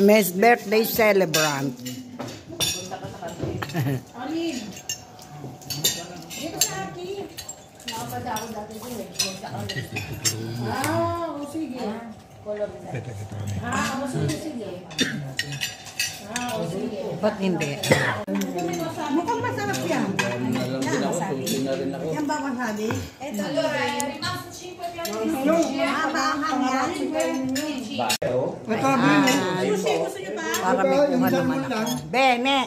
Miss birthday celebrant. Alin? Dito sa akin. Nakapada ako dati din eh. O sige. O sige. O sige. Ba't hindi? Mukhang masarap yan. Yan, wasabi. Yan ba wasabi? Ito ba? Maanghang yan. Sushi, gusto nyo ba? Para may kuha naman ako. Bene!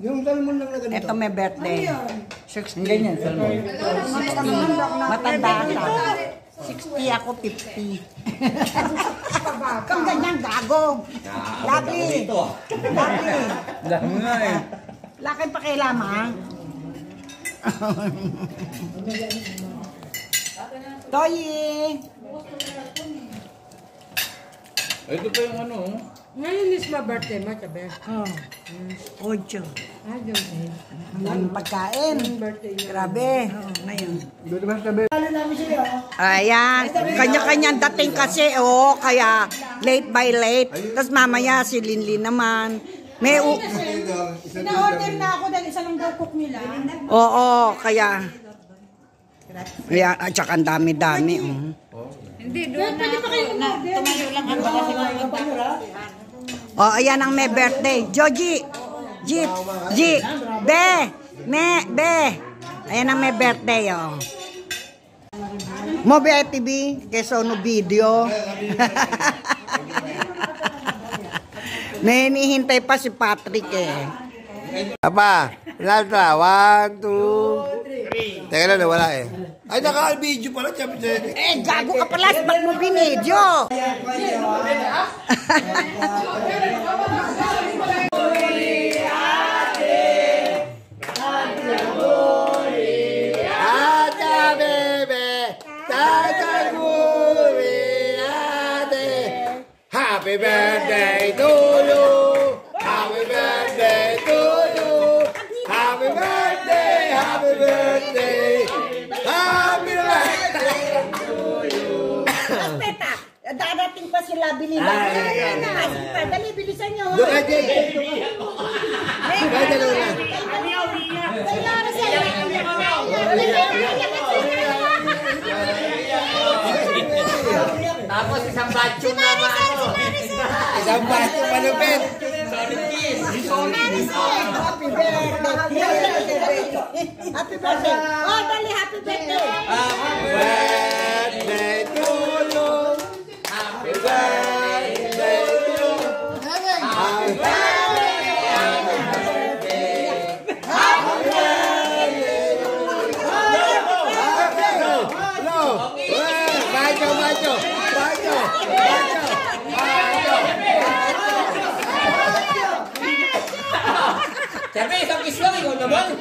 Yung salmon lang na ganito. Ito may birthday. 16. Ganyan, salmon. 60. Matanda ka. 60 ako, 50. Kung ganyan, gago. Laki. Laki. Dami nga eh. Laki pa kailangan. Toyi! Ito pa yung ano. Ngayon is my birthday, ma, sabi. Oh. Ocho. Ah, Jose. Ang pagkain. Grabe. Oh, ngayon. Dito ba sabi? Ayan. Kanya-kanyang dating kasi, oh. Kaya late by late. Tapos mamaya si Linlin naman. May Pina-order na ako dahil isa lang daw cook nila. Oo, kaya. Kaya, at saka ang dami-dami. Hindi, doon na ako. Tumayo lang ako kasi Oh, ayan ang may birthday. Joji. Jeep. G. Be. Be. Ayan ang may birthday, oh. Mo BITV. Keso no video. May hinihintay pa si Patrick, eh. Apa? Lata. 1, 2, 3. Teka lang, nawala eh. Ay, naka-video pala. Gago ka pala. Ba't mo binidyo? Happy birthday to you. Happy birthday to you. Happy birthday, happy birthday. Happy birthday to you. Teta, dadating pa sila bilhin. Dali, bilisan nyo. Doon ka, Jay. Ganda na. Tapos isang batyo na ba ako? Isang baso malupit. Solid kiss. Happy birthday. Happy birthday. Oh, dali, happy birthday. Happy birthday to you. Happy birthday to you. Happy birthday. Happy birthday. Happy birthday. Hello. Bacho. Siyempre, isang kiss lang, ikaw naman.